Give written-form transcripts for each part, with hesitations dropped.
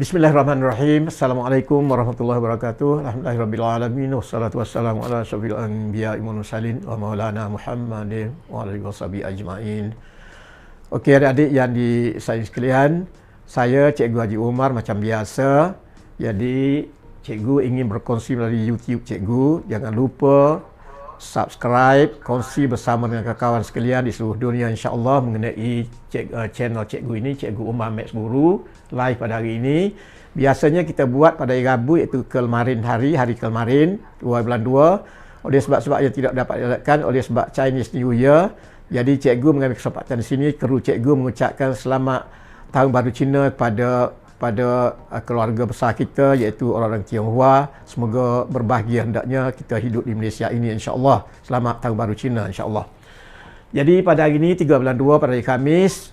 Bismillahirrahmanirrahim. Assalamualaikum warahmatullahi wabarakatuh. Alhamdulillahirrabbilalamin. Wassalatu wassalamu ala asyrafil anbiya'i wal mursalin wa maulana Muhammadin wa alihi washabihi ajma'in. Okey, adik-adik yang disayang sekalian, saya Cikgu Haji Umar macam biasa. Jadi cikgu ingin berkongsi melalui YouTube cikgu. Jangan lupa subscribe, kongsi bersama dengan kawan-kawan sekalian di seluruh dunia insya-Allah mengenai channel cikgu ini, Cikgu Umar Maths Guru, live pada hari ini. Biasanya kita buat pada hari Rabu, iaitu hari kemarin 2 bulan 2. Oleh sebab-sebab yang tidak dapat dilakukan oleh sebab Chinese New Year, jadi cikgu mengambil kesempatan di sini, kru cikgu mengucapkan selamat Tahun Baru Cina kepada keluarga besar kita, iaitu orang-orang Tionghoa. Semoga berbahagia hendaknya kita hidup di Malaysia ini insya-Allah. Selamat Tahun Baru Cina insya-Allah. Jadi pada hari ini 3 bulan 2 pada hari Khamis.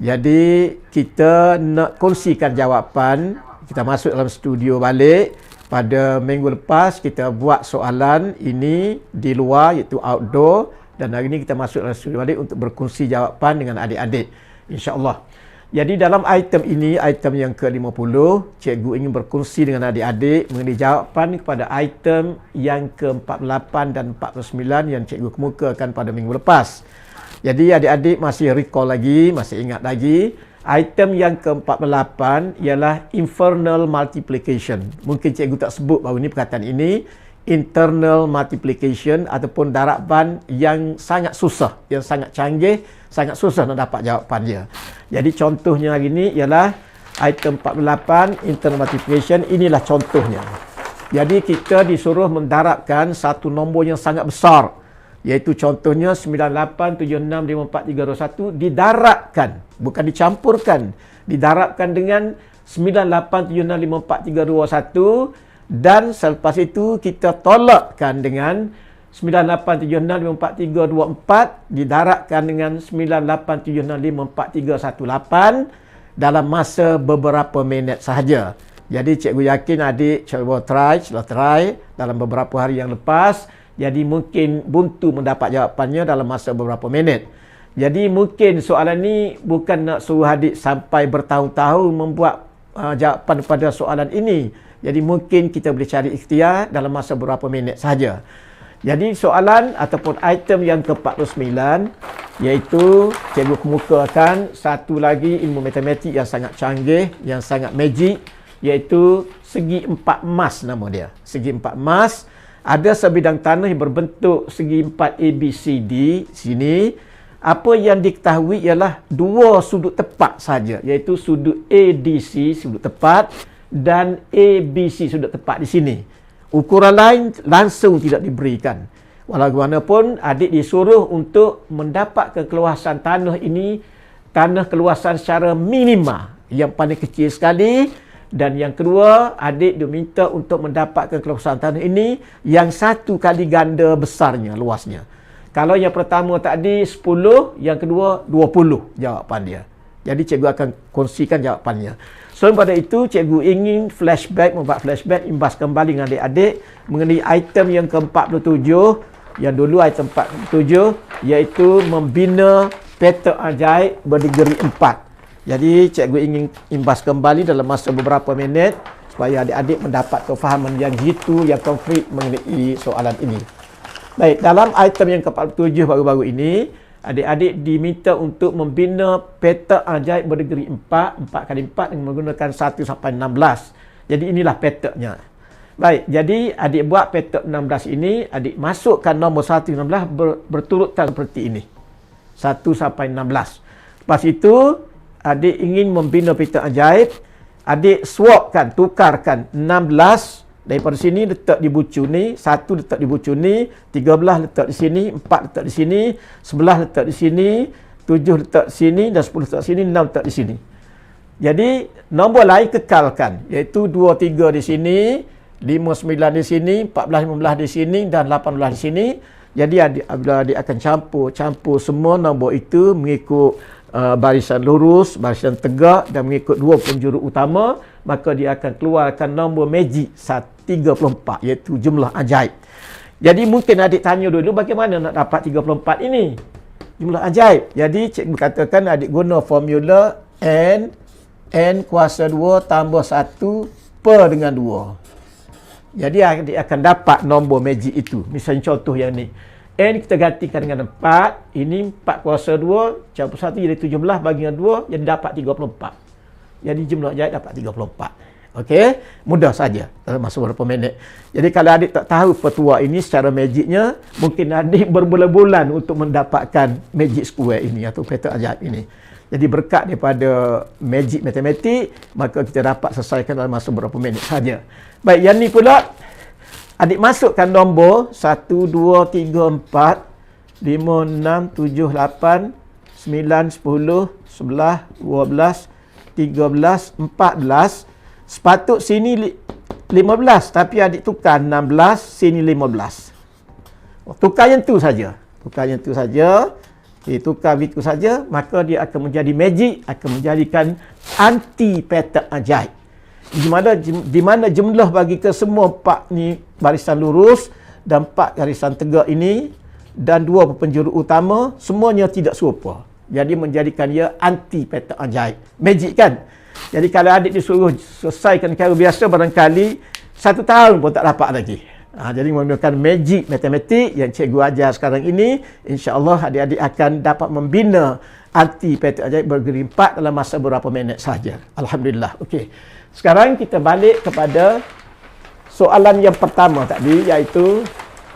Jadi kita nak kongsikan jawapan. Kita masuk dalam studio balik. Pada minggu lepas kita buat soalan ini di luar, iaitu outdoor, dan hari ini kita masuk dalam studio balik untuk berkongsi jawapan dengan adik-adik insya-Allah. Jadi dalam item ini, item yang ke-50, cikgu ingin berkongsi dengan adik-adik mengenai jawapan kepada item yang ke-48 dan 49 yang cikgu kemukakan pada minggu lepas. Jadi adik-adik masih recall lagi, masih ingat lagi, item yang ke-48 ialah infernal multiplication. Mungkin cikgu tak sebut baru ni perkataan ini, internal multiplication ataupun daraban yang sangat susah, yang sangat canggih, sangat susah nak dapat jawapan dia. Jadi contohnya hari ini ialah item 48, internal multiplication. Inilah contohnya. Jadi kita disuruh mendarabkan satu nombor yang sangat besar, iaitu contohnya 98765431 didarabkan, bukan dicampurkan, didarabkan dengan 98765431, dan selepas itu kita tolakkan dengan 98765424 didarabkan dengan 98765418 dalam masa beberapa minit sahaja. Jadi cikgu yakin adik cuba try dalam beberapa hari yang lepas. Jadi mungkin buntu mendapat jawapannya dalam masa beberapa minit. Jadi mungkin soalan ni bukan nak suruh adik sampai bertahun-tahun membuat jawapan pada soalan ini. Jadi mungkin kita boleh cari ikhtiar dalam masa beberapa minit sahaja. Jadi soalan ataupun item yang ke-49, iaitu cikgu kemukakan satu lagi ilmu matematik yang sangat canggih, yang sangat magic, iaitu segi empat emas nama dia. Segi empat emas, ada sebidang tanah yang berbentuk segi empat ABCD sini. Apa yang diketahui ialah dua sudut tepat saja, iaitu sudut ADC sudut tepat dan ABC sudut tepat di sini. Ukuran lain langsung tidak diberikan. Walaupun adik disuruh untuk mendapatkan keluasan tanah ini, tanah keluasan secara minima, yang paling kecil sekali. Dan yang kedua, adik diminta untuk mendapatkan keluasan tanah ini yang satu kali ganda besarnya, luasnya. Kalau yang pertama tadi 10, yang kedua 20 jawapan dia. Jadi cikgu akan kongsikan jawapannya. So pada itu cikgu ingin membuat flashback, imbas kembali dengan adik-adik mengenai item yang ke-47, yang dulu item 47, iaitu membina peta ajaib berdegree 4. Jadi cikgu ingin imbas kembali dalam masa beberapa minit supaya adik-adik mendapat kefahaman yang jitu, yang konkret mengenai soalan ini. Baik, dalam item yang ke-47 baru-baru ini, adik-adik diminta untuk membina peta ajaib berdegree 4 kali 4 dengan menggunakan 1 sampai 16. Jadi inilah petanya. Baik, jadi adik buat peta 16 ini, adik masukkan nombor 1 hingga 16 berturutan seperti ini. 1 sampai 16. Lepas itu, adik ingin membina peta ajaib, adik swapkan, tukarkan 16 daripada sini letak di bucu ni, 1 letak di bucu ni, 13 letak di sini, 4 letak di sini, 11 letak di sini, 7 letak di sini, dan 10 letak di sini, 6 letak di sini. Jadi nombor lain kekalkan, iaitu 23 di sini, 59 di sini, 14, 15 di sini, dan 18 di sini. Jadi adik akan campur semua nombor itu mengikut barisan lurus, barisan tegak dan mengikut dua penjuru utama, maka dia akan keluarkan nombor magic 34, iaitu jumlah ajaib. Jadi mungkin adik tanya dulu bagaimana nak dapat 34 ini, jumlah ajaib. Jadi cikgu katakan adik guna formula N N kuasa 2 tambah 1 per dengan 2. Jadi adik akan dapat nombor magic itu. Misalnya contoh yang ni. N kita gantikan dengan 4. Ini 4 kuasa 2 campur 1 jadi 17 bagi dengan 2. Jadi dapat 34. Jadi jumlah jahit dapat 34. Okey, mudah saja dalam masa beberapa minit. Jadi kalau adik tak tahu petua ini secara magicnya, mungkin adik berbulan-bulan untuk mendapatkan magic square ini atau petak ajaib ini. Jadi berkat daripada magic matematik, maka kita dapat selesaikan dalam masa beberapa minit saja. Baik, yang ni pula adik masukkan nombor 1 2 3 4 5 6 7 8 9 10 11 12 13 14. Sepatut sini 15, tapi adik tukar 16, sini 15. Tukar yang tu saja. Tukar yang tu saja. Tukar itu saja, maka dia akan menjadi magic, akan menjadikan anti petak ajaib. Di mana jumlah bagi ke semua 4 ni barisan lurus dan 4 garisan tegak ini dan 2 penjuru utama, semuanya tidak serupa. Jadi menjadikan dia anti petak ajaib. Magic kan? Jadi kalau adik disuruh selesaikan cara biasa, barangkali 1 tahun pun tak dapat lagi. Jadi menggunakan magic matematik yang cikgu ajar sekarang ini, insya-Allah adik-adik akan dapat membina anti petak ajaib bergeri 4 dalam masa beberapa minit sahaja. Alhamdulillah. Okey. Sekarang kita balik kepada soalan yang pertama tadi, iaitu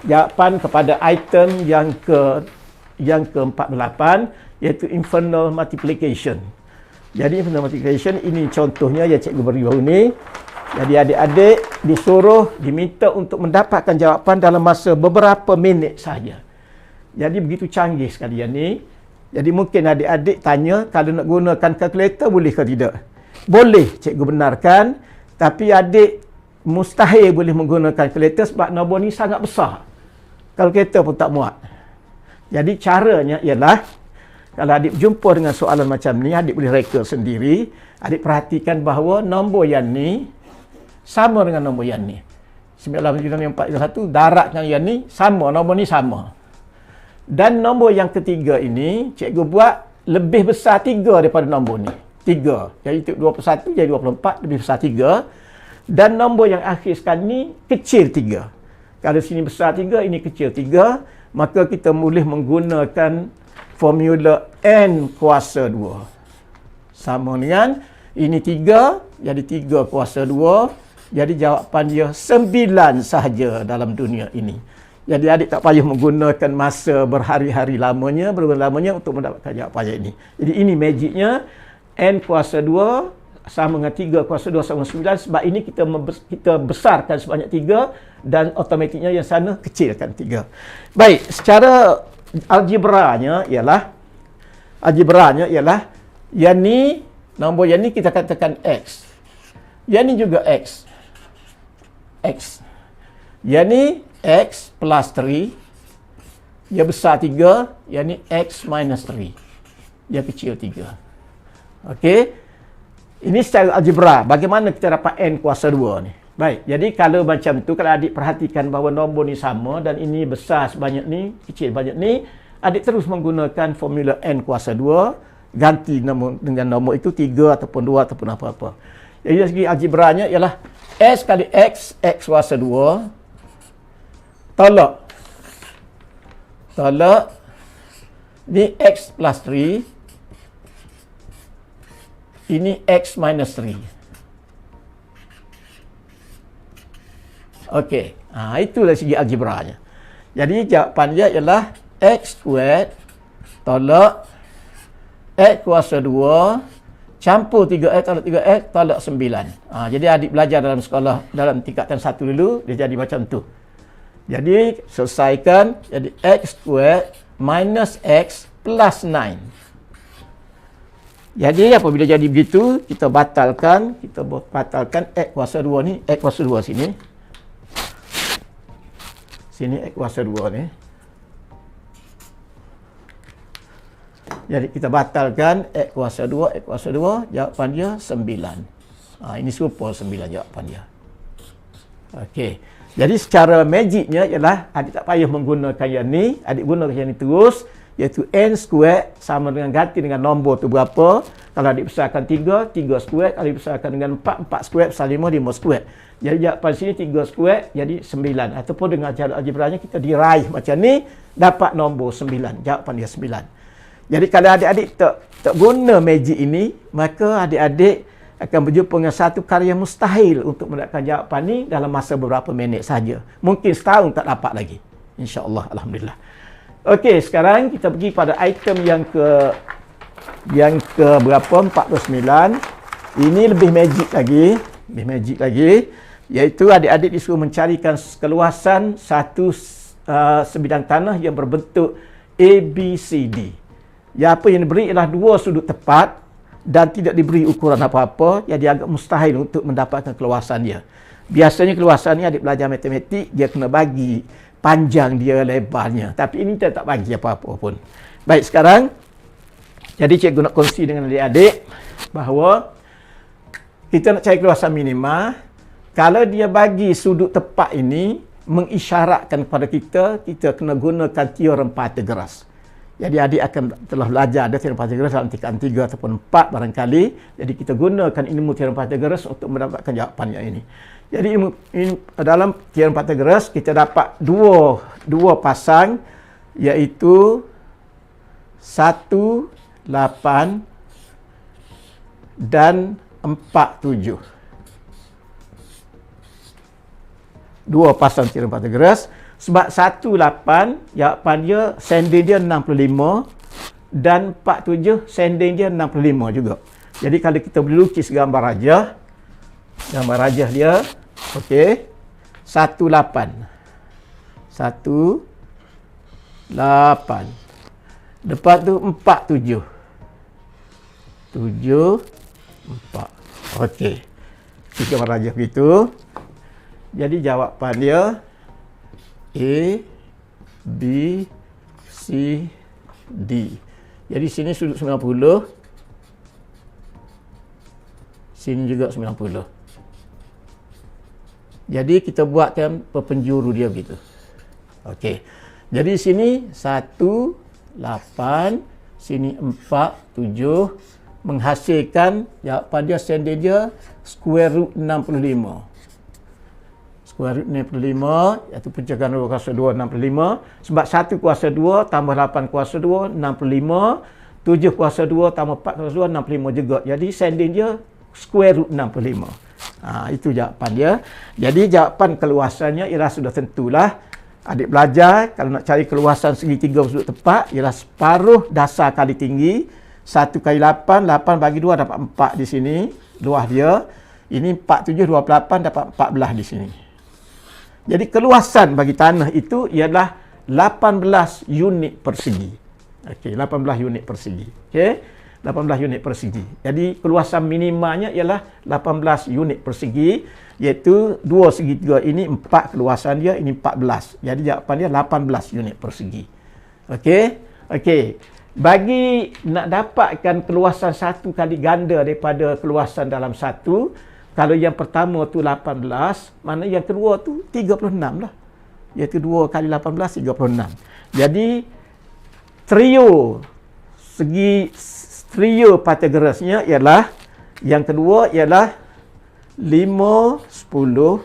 jawapan kepada item yang ke-48, iaitu infernal multiplication. Jadi infernal multiplication ini contohnya yang cikgu beri baru ni. Jadi adik-adik diminta untuk mendapatkan jawapan dalam masa beberapa minit saja. Jadi begitu canggih sekalian ni. Jadi mungkin adik-adik tanya, kalau nak gunakan kalkulator boleh ke tidak? Boleh, cikgu benarkan. Tapi adik mustahil boleh menggunakan kalkulator sebab nombor ni sangat besar. Kalkulator pun tak muat. Jadi caranya ialah, kalau adik jumpa dengan soalan macam ni, adik boleh reka sendiri. Adik perhatikan bahawa nombor yang ni sama dengan nombor yang ni. 99441 darat dengan yang ni sama, nombor ni sama. Dan nombor yang ketiga ini, cikgu buat lebih besar 3 daripada nombor ni. 3. Jadi 21 jadi 24, lebih besar 3. Dan nombor yang akhir sekali ni kecil 3. Kalau sini besar 3, ini kecil 3, maka kita boleh menggunakan formula N kuasa 2. Sama dengan ini 3, jadi 3 kuasa 2. Jadi jawapan dia 9 sahaja dalam dunia ini. Jadi adik tak payah menggunakan masa berhari-hari lamanya, berbulan lamanya untuk mendapatkan jawapan ini. Jadi ini magicnya. N kuasa 2 sama dengan 3 kuasa 2 sama dengan 9. Sebab ini kita besarkan sebanyak 3 dan automatiknya yang sana kecilkan 3. Baik, secara algebranya ialah yang ni, nombor yang ni kita katakan X. Yang ni juga X. Yang ni X plus 3. Yang besar 3. Yang ni X minus 3. Yang kecil 3. Okey. Ini secara algebra. Bagaimana kita dapat N kuasa 2 ni? Baik, jadi kalau macam tu, kalau adik perhatikan bahawa nombor ni sama dan ini besar sebanyak ni, kecil banyak ni, adik terus menggunakan formula N kuasa 2, ganti dengan nombor itu 3 ataupun 2 ataupun apa-apa. Jadi dari segi algebranya ialah S kali X, X kuasa 2, tolak ni X plus 3, ini X minus 3. Okey, itu dari segi algebranya. Jadi jawapan dia ialah X squared tolak X kuasa 2 campur 3X tolak 3X tolak 9. Jadi adik belajar dalam sekolah dalam tingkatan 1 dulu, dia jadi macam tu. Jadi selesaikan, jadi X squared minus X plus 9. Jadi apabila jadi begitu, kita batalkan X kuasa 2 ni, X kuasa 2 sini. Sini X kuasa 2 ni. Jadi kita batalkan X kuasa 2, jawapan dia 9. Ini serupa 9 jawapan dia. Okey. Jadi secara magicnya ialah adik tak payah menggunakan yang ni, adik gunakan yang ni terus. iaitu n square sama dengan ganti dengan nombor tu berapa. Kalau dibesarkan 3, 3 square. Kalau dibesarkan dengan 4, 4 square besar 5, 5 square. Jadi jawapan sini 3 square jadi 9. Ataupun dengan cara algebranya kita diraih macam ni, dapat nombor 9. Jawapan dia 9. Jadi kalau adik-adik tak guna magic ini, maka adik-adik akan berjumpa dengan satu karya mustahil untuk mendapatkan jawapan ni dalam masa beberapa minit saja. Mungkin setahun tak dapat lagi. InsyaAllah, alhamdulillah. Okey, sekarang kita pergi pada item yang ke berapa? 49. Ini lebih magic lagi. Iaitu adik-adik disuruh mencarikan keluasan satu sebidang tanah yang berbentuk ABCD. Apa yang diberi ialah dua sudut tepat dan tidak diberi ukuran apa-apa, jadi agak mustahil untuk mendapatkan keluasan dia. Biasanya keluasan ni adik belajar matematik, dia kena bagi panjang dia, lebarnya. Tapi ini kita tak bagi apa-apa pun. Baik, sekarang jadi cikgu nak kongsi dengan adik-adik bahawa kita nak cari keluasan minima. Kalau dia bagi sudut tepat ini mengisyaratkan kepada kita kena gunakan teorem Pythagoras. Jadi adik akan telah belajar ada teorem Pythagoras dalam tingkatan 3 ataupun 4 barangkali. Jadi kita gunakan ilmu teorem Pythagoras untuk mendapatkan jawapannya ini. Jadi dalam teorem Pythagoras kita dapat dua pasang, iaitu 1, 8 dan 4, 7. Dua pasang teorem Pythagoras. Sebab 1, 8, jawapan dia sending dia 65 dan 4, 7 sending dia 65 juga. Jadi kalau kita boleh lukis gambar rajah dia, okey. 1, 8. 1, 8. Lepas tu 4, 7. 7, 4. Okey. Kita gambar rajah begitu. Jadi jawapan dia A, B, C, D. Jadi sini sudut 90. Sini juga 90. Jadi kita buatkan perpenjuru dia begitu. Okey. Jadi sini 1, 8, sini 4, 7 menghasilkan jawapan dia sendiri dia square root 65. Square root 65, iaitu pencegahan 2 kuasa 2, 65. Sebab 1 kuasa 2 tambah 8 kuasa 2, 65. 7 kuasa 2 tambah 4 kuasa 2, 65 juga. Jadi sending dia square root 65. Itu jawapan dia. Jadi jawapan keluasannya ialah sudah tentulah. Adik belajar, kalau nak cari keluasan segitiga sudut tepat, ialah separuh dasar kali tinggi. 1 kali 8, 8 bagi 2 dapat 4 di sini. Luas dia. Ini 4, 7, 28 dapat 14 di sini. Jadi keluasan bagi tanah itu ialah 18 unit persegi. Okey, 18 unit persegi. Okey, 18 unit persegi. Jadi keluasan minimanya ialah 18 unit persegi, iaitu dua segitiga ini 4 keluasan dia, ini 14. Jadi jawapan dia 18 unit persegi. Okey. Okey. Bagi nak dapatkan keluasan satu kali ganda daripada keluasan dalam satu, kalau yang pertama tu 18, mana yang kedua tu 36 lah. Iaitu 2 kali 18, 36. Jadi, trio Pythagorasnya ialah, yang kedua ialah 5, 10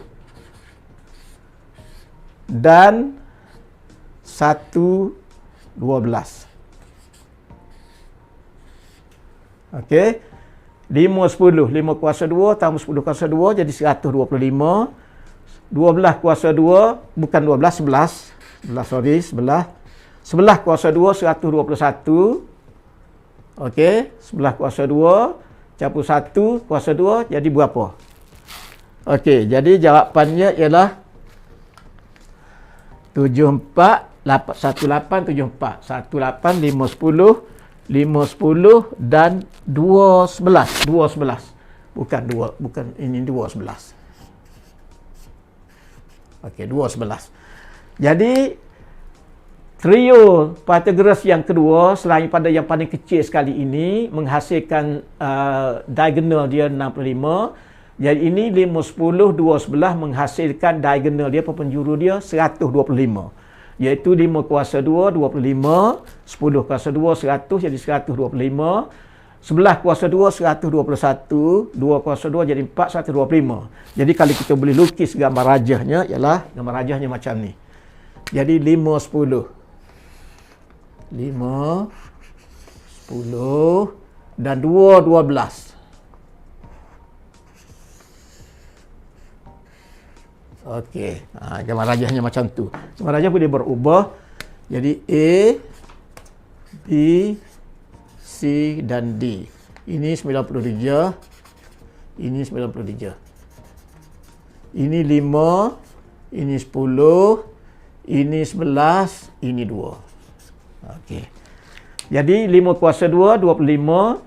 dan 1, 12. Okey. 5, 10. 5 kuasa 2 tambah 10 kuasa 2 jadi 125. 12 kuasa 2, bukan 12, 11. 11 kuasa 2, 121. Okey. 11 kuasa 2 campur 1 kuasa 2 jadi berapa? Okey. Jadi jawapannya ialah 74, 18, 74. 18, 5, 10. 5, 10 dan 2, 11. 2, 11. Bukan ini 2, 11. Okey, 2, 11. Jadi, trio Pythagoras yang kedua, selain pada yang paling kecil sekali ini, menghasilkan diagonal dia 65. Jadi, ini 5, 10, 2, 11 menghasilkan diagonal dia, perpenjuru dia 125. iaitu 5 kuasa 2, 25. 10 kuasa 2, 100, jadi 125. 11 kuasa 2, 121. 2 kuasa 2 jadi 4, 125. Jadi kalau kita boleh lukis gambar rajahnya, ialah gambar rajahnya macam ni. Jadi 5, 10. 5, 10 dan 2, 12. Okey, gambar rajahnya macam tu. Gambar rajah boleh berubah. Jadi A, B, C dan D. Ini 90 darjah. Ini 90 darjah. Ini 5, ini 10, ini 11, ini 2. Okey. Jadi 5 kuasa 2, 25.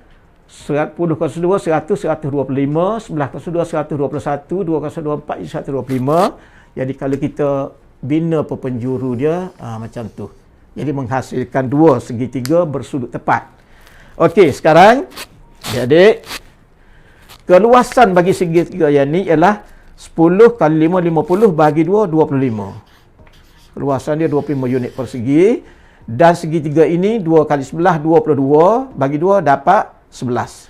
10 kuasa 2, 100, 125. 11 kuasa 2, 121. 2 kuasa 2, 4, 125. Jadi kalau kita bina penjuru dia, macam tu. Jadi menghasilkan 2 segitiga bersudut tepat. Okey, sekarang adik-adik, keluasan bagi segitiga yang ni ialah 10 kali 5, 50 bagi 2, 25. Keluasan dia 25 unit persegi. Dan segitiga ini 2 kali 11, 22. Bagi 2 dapat 11.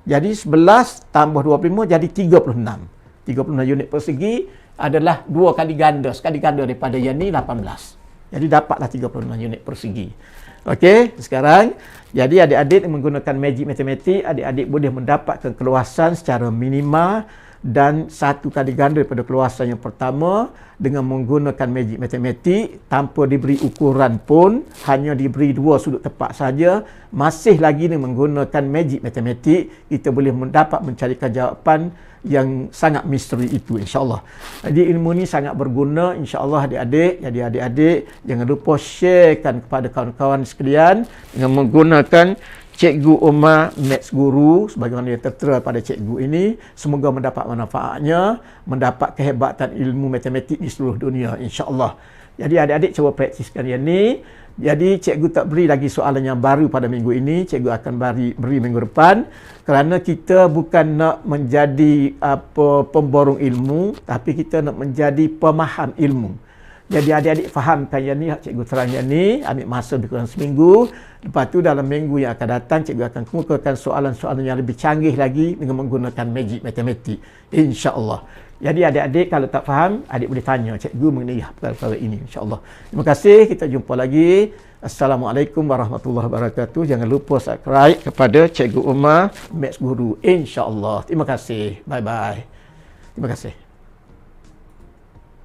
Jadi 11 tambah 25 jadi 36. 36 unit persegi adalah 2 kali ganda. Sekali ganda daripada yang ni 18. Jadi dapatlah 36 unit persegi. Okey, sekarang jadi adik-adik menggunakan magic matematik, adik-adik boleh mendapatkan keluasan secara minima dan 1 kali ganda daripada keluasan yang pertama dengan menggunakan magic matematik tanpa diberi ukuran pun, hanya diberi 2 sudut tepat saja. Masih lagi dengan menggunakan magic matematik kita boleh mencarikan jawapan yang sangat misteri itu, insya-Allah. Jadi ilmu ni sangat berguna, insya-Allah adik-adik. Jadi adik-adik jangan lupa sharekan kepada kawan-kawan sekalian dengan menggunakan Cikgu Umar Maths Guru sebagaimana yang tertera pada cikgu ini. Semoga mendapat manfaatnya, mendapat kehebatan ilmu matematik di seluruh dunia, insya-Allah. Jadi adik-adik cuba praktiskan yang ni. Jadi cikgu tak beri lagi soalan yang baru pada minggu ini, cikgu akan beri minggu depan, kerana kita bukan nak menjadi pemborong ilmu, tapi kita nak menjadi pemaham ilmu. Jadi adik-adik fahamkan yang ni, cikgu terang yang ni, ambil masa lebih kurang seminggu. Lepas tu dalam minggu yang akan datang, cikgu akan kemukakan soalan-soalan yang lebih canggih lagi dengan menggunakan magic matematik, insya-Allah. Jadi adik-adik kalau tak faham, adik boleh tanya cikgu mengenai perkara-perkara ini, insya-Allah. Terima kasih, kita jumpa lagi. Assalamualaikum warahmatullahi wabarakatuh. Jangan lupa subscribe kepada Cikgu Umar Maths Guru, insya-Allah. Terima kasih. Bye-bye. Terima kasih.